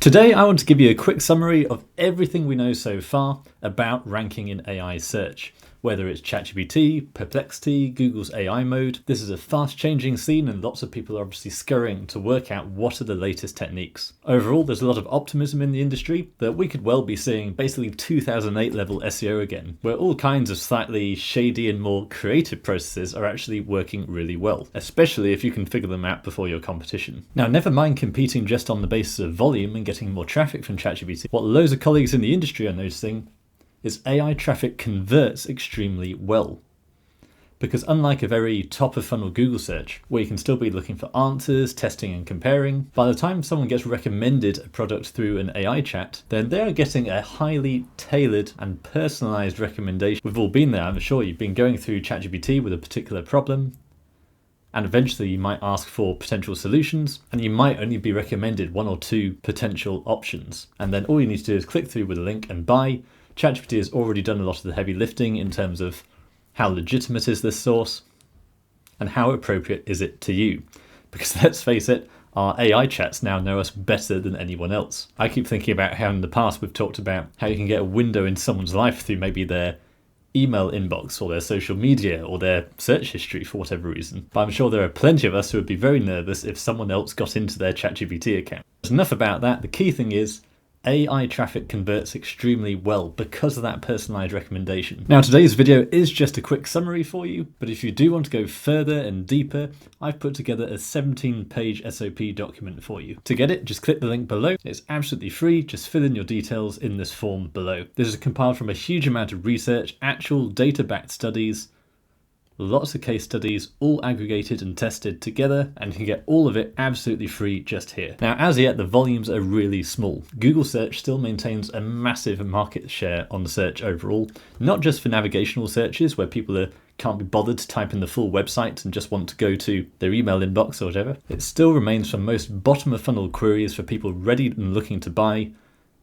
Today, I want to give you a quick summary of everything we know so far about ranking in AI search. Whether it's ChatGPT, Perplexity, Google's AI mode, this is a fast-changing scene and lots of people are obviously scurrying to work out what are the latest techniques. Overall, there's a lot of optimism in the industry that we could well be seeing basically 2008 level SEO again, where all kinds of slightly shady and more creative processes are actually working really well, especially if you can figure them out before your competition. Now, never mind competing just on the basis of volume and getting more traffic from ChatGPT, what loads of colleagues in the industry are noticing is AI traffic converts extremely well. Because unlike a very top of funnel Google search, where you can still be looking for answers, testing and comparing, by the time someone gets recommended a product through an AI chat, then they're getting a highly tailored and personalized recommendation. We've all been there, I'm sure. You've been going through ChatGPT with a particular problem, and eventually you might ask for potential solutions, and you might only be recommended one or two potential options. And then all you need to do is click through with a link and buy. ChatGPT has already done a lot of the heavy lifting in terms of how legitimate is this source and how appropriate is it to you. Because let's face it, our AI chats now know us better than anyone else. I keep thinking about how in the past we've talked about how you can get a window into someone's life through maybe their email inbox or their social media or their search history for whatever reason. But I'm sure there are plenty of us who would be very nervous if someone else got into their ChatGPT account. There's enough about that. The key thing is AI traffic converts extremely well because of that personalized recommendation. Now, today's video is just a quick summary for you, but if you do want to go further and deeper, I've put together a 17-page SOP document for you. To get it, just click the link below. It's absolutely free. Just fill in your details in this form below. This is compiled from a huge amount of research, actual data-backed studies, lots of case studies, all aggregated and tested together, and you can get all of it absolutely free just here. Now, as yet, the volumes are really small. Google search still maintains a massive market share on the search overall, not just for navigational searches where people can't be bothered to type in the full website and just want to go to their email inbox or whatever. It still remains for most bottom of funnel queries for people ready and looking to buy.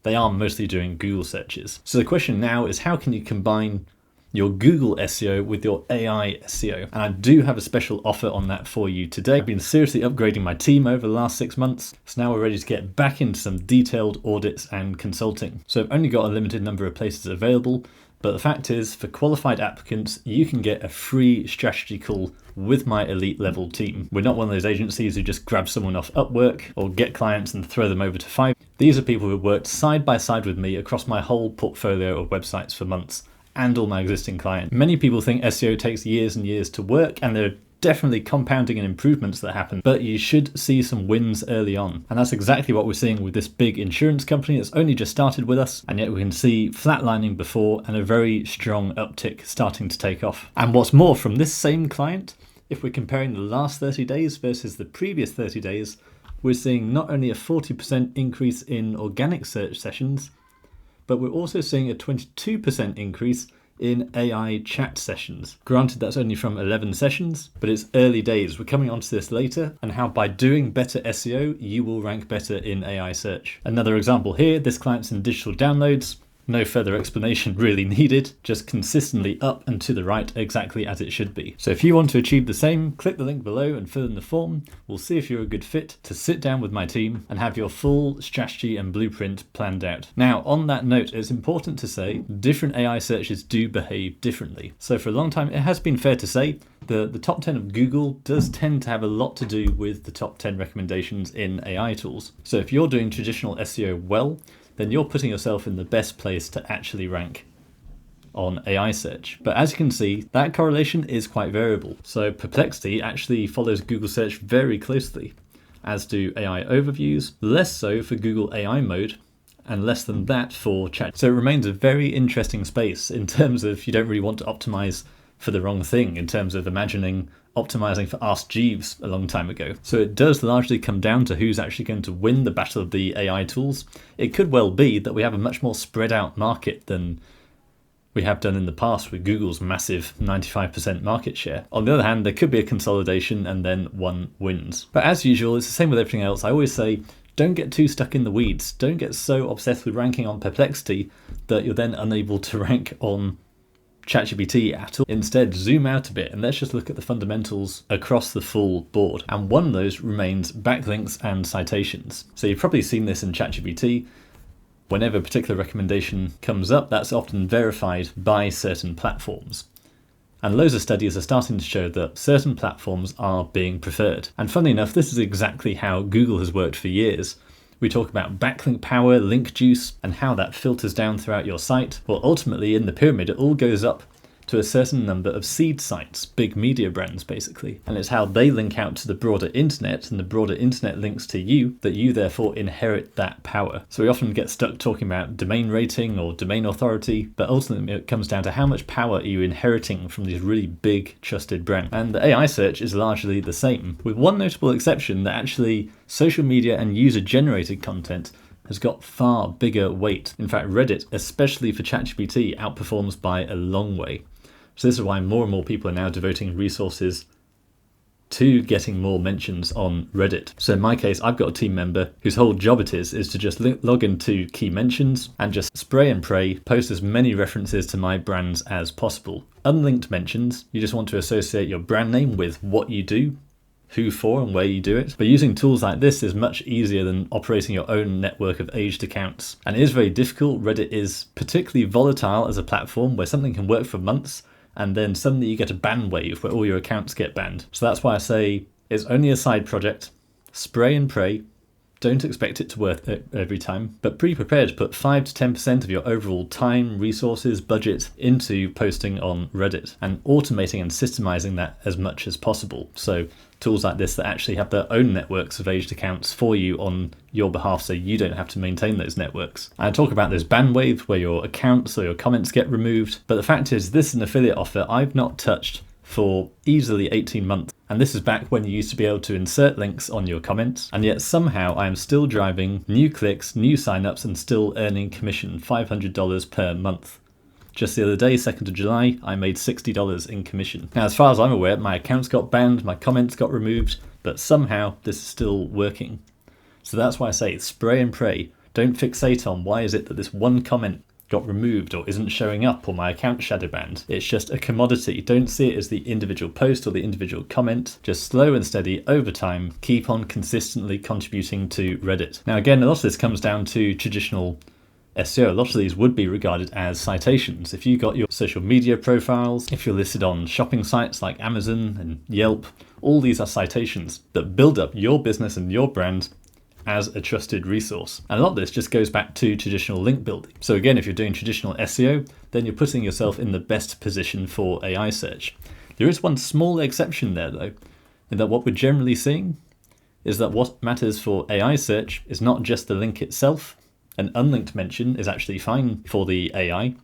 They are mostly doing Google searches. So the question now is, how can you combine your Google SEO with your AI SEO? And I do have a special offer on that for you today. I've been seriously upgrading my team over the last 6 months, so now we're ready to get back into some detailed audits and consulting. So I've only got a limited number of places available, but the fact is, for qualified applicants, you can get a free strategy call with my elite level team. We're not one of those agencies who just grab someone off Upwork or get clients and throw them over to Fiverr. These are people who have worked side by side with me across my whole portfolio of websites for months, and all my existing clients. Many people think SEO takes years and years to work, and there are definitely compounding and improvements that happen, but you should see some wins early on. And that's exactly what we're seeing with this big insurance company that's only just started with us, and yet we can see flatlining before and a very strong uptick starting to take off. And what's more, from this same client, if we're comparing the last 30 days versus the previous 30 days, we're seeing not only a 40% increase in organic search sessions, but we're also seeing a 22% increase in AI chat sessions. Granted, that's only from 11 sessions, but it's early days. We're coming onto this later, and how by doing better SEO, you will rank better in AI search. Another example here, this client's in digital downloads. No further explanation really needed, just consistently up and to the right, exactly as it should be. So if you want to achieve the same, click the link below and fill in the form. We'll see if you're a good fit to sit down with my team and have your full strategy and blueprint planned out. Now, on that note, it's important to say different AI searches do behave differently. So for a long time, it has been fair to say the top 10 of Google does tend to have a lot to do with the top 10 recommendations in AI tools. So if you're doing traditional SEO well, then you're putting yourself in the best place to actually rank on AI search. But as you can see, that correlation is quite variable. So Perplexity actually follows Google search very closely, as do AI overviews, less so for Google AI mode, and less than that for chat. So it remains a very interesting space in terms of you don't really want to optimize for the wrong thing, in terms of imagining optimizing for Ask Jeeves a long time ago. So it does largely come down to who's actually going to win the battle of the AI tools. It could well be that we have a much more spread out market than we have done in the past with Google's massive 95% market share. On the other hand, there could be a consolidation and then one wins. But as usual, it's the same with everything else. I always say, don't get too stuck in the weeds. Don't get so obsessed with ranking on Perplexity that you're then unable to rank on ChatGPT at all. Instead, zoom out a bit and let's just look at the fundamentals across the full board. And one of those remains backlinks and citations. So you've probably seen this in ChatGPT. Whenever a particular recommendation comes up, that's often verified by certain platforms. And loads of studies are starting to show that certain platforms are being preferred. And funnily enough, this is exactly how Google has worked for years. We talk about backlink power, link juice, and how that filters down throughout your site. Well, ultimately in the pyramid, it all goes up to a certain number of seed sites, big media brands basically. And it's how they link out to the broader internet, and the broader internet links to you, that you therefore inherit that power. So we often get stuck talking about domain rating or domain authority, but ultimately it comes down to how much power are you inheriting from these really big trusted brands. And the AI search is largely the same, with one notable exception, that actually social media and user generated content has got far bigger weight. In fact, Reddit, especially for ChatGPT, outperforms by a long way. So this is why more and more people are now devoting resources to getting more mentions on Reddit. So in my case, I've got a team member whose whole job it is to just log into key mentions and just spray and pray, post as many references to my brands as possible. Unlinked mentions, you just want to associate your brand name with what you do, who for and where you do it. But using tools like this is much easier than operating your own network of aged accounts. And it is very difficult. Reddit is particularly volatile as a platform where something can work for months and then suddenly you get a ban wave where all your accounts get banned. So that's why I say it's only a side project. Spray and pray. Don't expect it to work every time, but be prepared to put 5 to 10% of your overall time, resources, budget into posting on Reddit and automating and systemizing that as much as possible. So tools like this that actually have their own networks of aged accounts for you on your behalf, so you don't have to maintain those networks. I talk about this ban wave where your accounts or your comments get removed, but the fact is this is an affiliate offer I've not touched for easily 18 months. And this is back when you used to be able to insert links on your comments, and yet somehow I am still driving new clicks, new signups, and still earning commission, $500 per month. Just the other day, 2nd of July, I made $60 in commission. Now, as far as I'm aware, my accounts got banned, my comments got removed, but somehow this is still working. So that's why I say spray and pray. Don't fixate on why is it that this one comment got removed or isn't showing up or my account shadow banned. It's just a commodity. Don't see it as the individual post or the individual comment. Just slow and steady over time. Keep on consistently contributing to Reddit. Now again, a lot of this comes down to traditional SEO. A lot of these would be regarded as citations. If you got your social media profiles, if you're listed on shopping sites like Amazon and Yelp, all these are citations that build up your business and your brand as a trusted resource. And a lot of this just goes back to traditional link building. So again, if you're doing traditional SEO, then you're putting yourself in the best position for AI search. There is one small exception there though, in that what we're generally seeing is that what matters for AI search is not just the link itself. An unlinked mention is actually fine for the AI,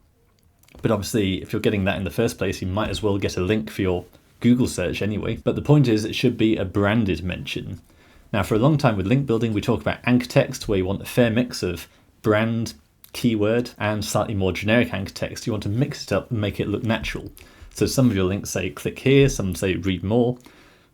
but obviously if you're getting that in the first place, you might as well get a link for your Google search anyway. But the point is it should be a branded mention. Now, for a long time with link building, we talk about anchor text, where you want a fair mix of brand, keyword, and slightly more generic anchor text. You want to mix it up and make it look natural. So some of your links say click here, some say read more,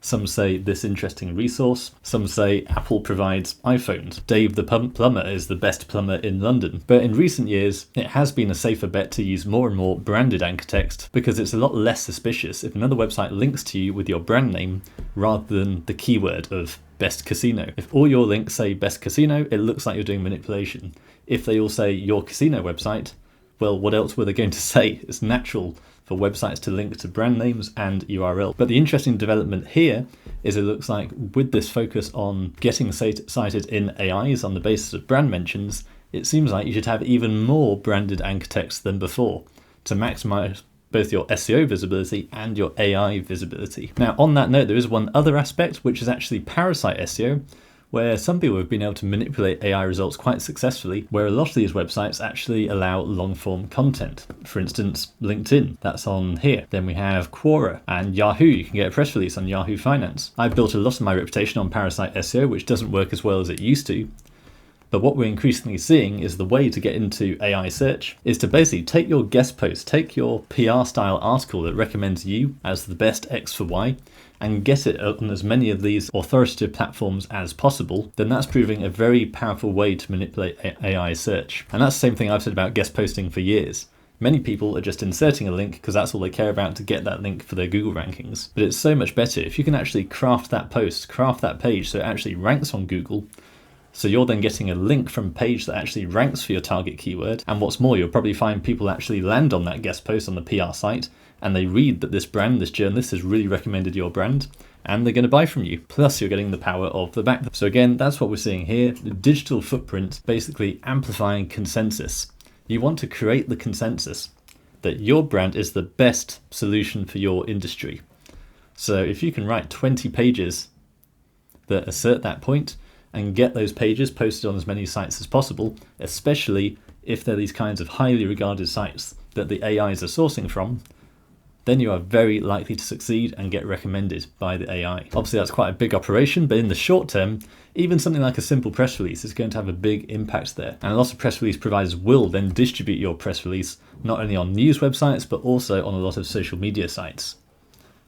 some say this interesting resource, some say Apple provides iPhones. Dave the plumber is the best plumber in London. But in recent years, it has been a safer bet to use more and more branded anchor text because it's a lot less suspicious if another website links to you with your brand name rather than the keyword of best casino. If all your links say best casino, it looks like you're doing manipulation. If they all say your casino website, well, what else were they going to say? It's natural for websites to link to brand names and URL. But the interesting development here is it looks like with this focus on getting cited in AIs on the basis of brand mentions, it seems like you should have even more branded anchor text than before to maximize both your SEO visibility and your AI visibility. Now, on that note, there is one other aspect, which is actually Parasite SEO, where some people have been able to manipulate AI results quite successfully, where a lot of these websites actually allow long-form content. For instance, LinkedIn, that's on here. Then we have Quora and Yahoo. You can get a press release on Yahoo Finance. I've built a lot of my reputation on Parasite SEO, which doesn't work as well as it used to. But what we're increasingly seeing is the way to get into AI search is to basically take your guest post, take your PR style article that recommends you as the best X for Y, and get it on as many of these authoritative platforms as possible. Then that's proving a very powerful way to manipulate AI search. And that's the same thing I've said about guest posting for years. Many people are just inserting a link because that's all they care about to get that link for their Google rankings. But it's so much better if you can actually craft that post, craft that page so it actually ranks on Google. So you're then getting a link from a page that actually ranks for your target keyword. And what's more, you'll probably find people actually land on that guest post on the PR site and they read that this brand, this journalist has really recommended your brand and they're going to buy from you. Plus you're getting the power of the backlinks. So again, that's what we're seeing here. The digital footprint basically amplifying consensus. You want to create the consensus that your brand is the best solution for your industry. So if you can write 20 pages that assert that point and get those pages posted on as many sites as possible, especially if they're these kinds of highly regarded sites that the AIs are sourcing from, then you are very likely to succeed and get recommended by the AI. Obviously that's quite a big operation, but in the short term, even something like a simple press release is going to have a big impact there. And a lot of press release providers will then distribute your press release not only on news websites, but also on a lot of social media sites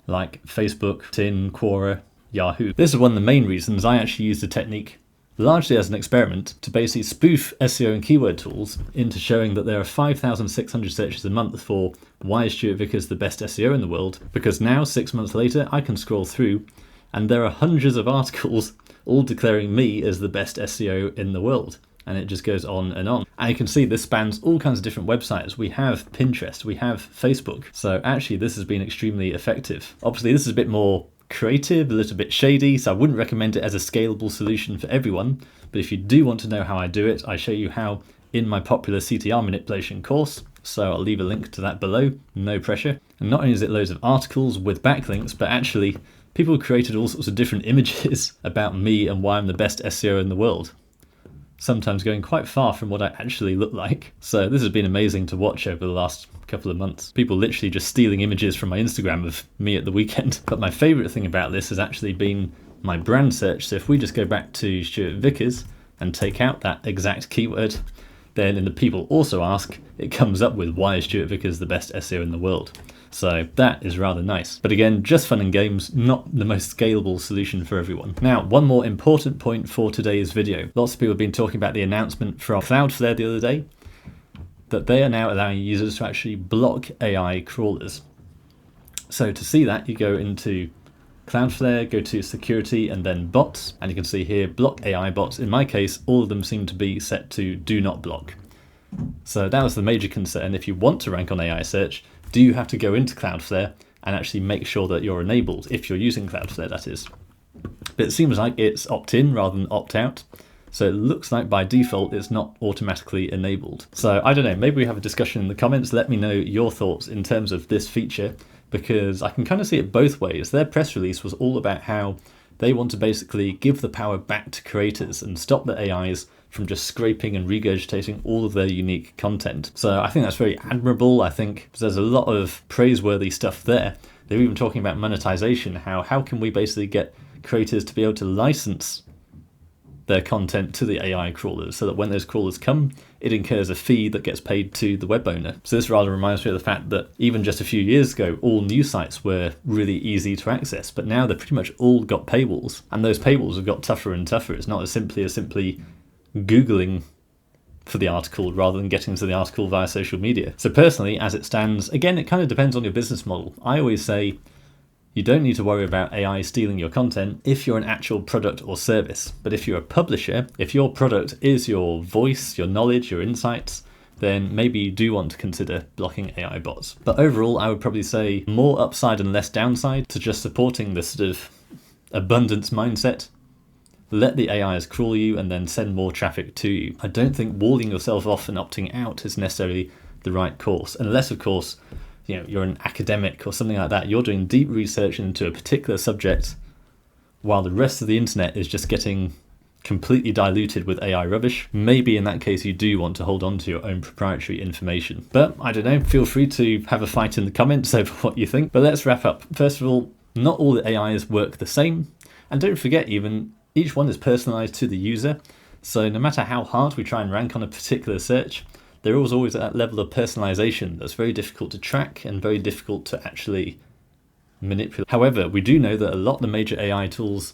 like Facebook, Tin, Quora, Yahoo. This is one of the main reasons I actually use the technique largely as an experiment to basically spoof SEO and keyword tools into showing that there are 5,600 searches a month for why is Stuart Vickers the best SEO in the world, because now 6 months later I can scroll through and there are hundreds of articles all declaring me as the best SEO in the world, and it just goes on. And you can see this spans all kinds of different websites. We have Pinterest, we have Facebook, so actually this has been extremely effective. Obviously this is a bit more creative, a little bit shady, so I wouldn't recommend it as a scalable solution for everyone, but if you do want to know how I do it, I show you how in my popular CTR manipulation course, so I'll leave a link to that below, no pressure. And not only is it loads of articles with backlinks, but actually people created all sorts of different images about me and why I'm the best SEO in the world, sometimes going quite far from what I actually look like. So this has been amazing to watch over the last couple of months. People literally just stealing images from my Instagram of me at the weekend. But my favorite thing about this has actually been my brand search. So if we just go back to Stuart Vickers and take out that exact keyword, then in the people also ask, it comes up with why is Stuart Vickers the best SEO in the world. So that is rather nice. But again, just fun and games, not the most scalable solution for everyone. Now, one more important point for today's video. Lots of people have been talking about the announcement from Cloudflare the other day, that they are now allowing users to actually block AI crawlers. So to see that, you go into Cloudflare, go to security and then bots, and you can see here block AI bots. In my case, all of them seem to be set to do not block. So that was the major concern. If you want to rank on AI search, do you have to go into Cloudflare and actually make sure that you're enabled, if you're using Cloudflare, that is. But it seems like it's opt-in rather than opt-out. So it looks like by default it's not automatically enabled. So I don't know, maybe we have a discussion in the comments. Let me know your thoughts in terms of this feature, because I can kind of see it both ways. Their press release was all about how they want to basically give the power back to creators and stop the AIs from just scraping and regurgitating all of their unique content. So I think that's very admirable. I think there's a lot of praiseworthy stuff there. They're even talking about monetization, how can we basically get creators to be able to license their content to the AI crawlers so that when those crawlers come, it incurs a fee that gets paid to the web owner. So this rather reminds me of the fact that even just a few years ago, all news sites were really easy to access, but now they've pretty much all got paywalls, and those paywalls have got tougher and tougher. It's not as simply Googling for the article rather than getting to the article via social media. So personally, as it stands, again, it kind of depends on your business model. I always say you don't need to worry about AI stealing your content if you're an actual product or service. But if you're a publisher, if your product is your voice, your knowledge, your insights, then maybe you do want to consider blocking AI bots. But overall, I would probably say more upside and less downside to just supporting this sort of abundance mindset. Let the AIs crawl you and then send more traffic to you. I don't think walling yourself off and opting out is necessarily the right course, unless, of course, you're an academic or something like that. You're doing deep research into a particular subject while the rest of the internet is just getting completely diluted with AI rubbish. Maybe in that case you do want to hold on to your own proprietary information. But I don't know, feel free to have a fight in the comments over what you think. But let's wrap up. First of all, not all the AIs work the same. And don't forget, even each one is personalized to the user. So no matter how hard we try and rank on a particular search, there is always that level of personalization that's very difficult to track and very difficult to actually manipulate. However, we do know that a lot of the major AI tools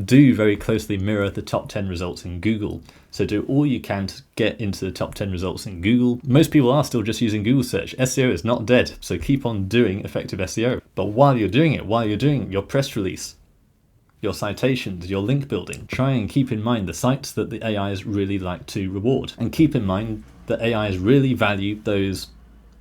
do very closely mirror the top 10 results in Google. So do all you can to get into the top 10 results in Google. Most people are still just using Google search. SEO is not dead, so keep on doing effective SEO. But while you're doing it, while you're doing your press release, your citations, your link building, try and keep in mind the sites that the AIs really like to reward. And keep in mind that AIs really value those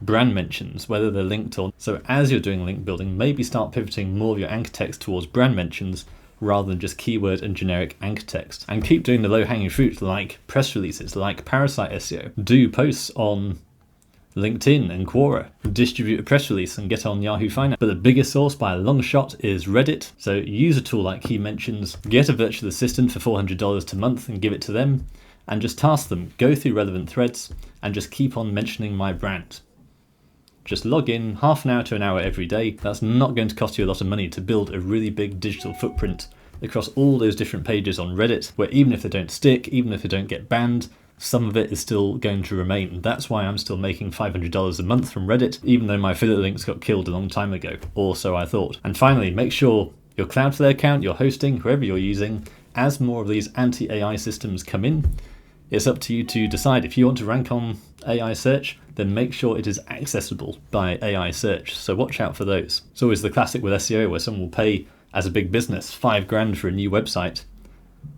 brand mentions, whether they're linked or. So as you're doing link building, maybe start pivoting more of your anchor text towards brand mentions rather than just keyword and generic anchor text. And keep doing the low-hanging fruit like press releases, like Parasite SEO. Do posts on LinkedIn and Quora. Distribute a press release and get on Yahoo Finance. But the biggest source by a long shot is Reddit. So use a tool like Key Mentions, get a virtual assistant for $400 a month and give it to them, and just task them, go through relevant threads and just keep on mentioning my brand. Just log in half an hour to an hour every day. That's not going to cost you a lot of money to build a really big digital footprint across all those different pages on Reddit, where even if they don't stick, even if they don't get banned, some of it is still going to remain. That's why I'm still making $500 a month from Reddit, even though my affiliate links got killed a long time ago, or so I thought. And finally, make sure your Cloudflare account, your hosting, whoever you're using, as more of these anti-AI systems come in, it's up to you to decide. If you want to rank on AI search, then make sure it is accessible by AI search. So watch out for those. It's always the classic with SEO where someone will pay, as a big business, $5,000 for a new website.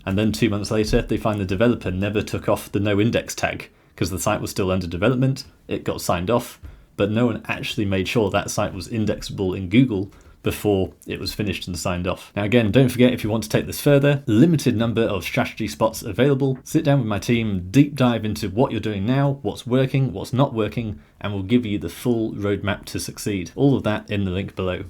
And then 2 months later, they find the developer never took off the no index tag because the site was still under development. It got signed off, but no one actually made sure that site was indexable in Google before it was finished and signed off. Now again, don't forget, if you want to take this further, limited number of strategy spots available. Sit down with my team, deep dive into what you're doing now, what's working, what's not working, and we'll give you the full roadmap to succeed. All of that in the link below.